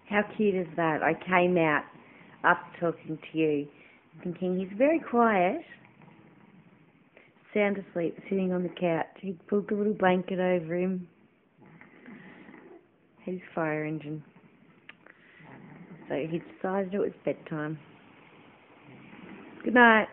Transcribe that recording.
How cute is that? I came out after talking to you, thinking he's very quiet, sound asleep, sitting on the couch. He pulled the little blanket over him. His fire engine. So he decided it was bedtime. Good night.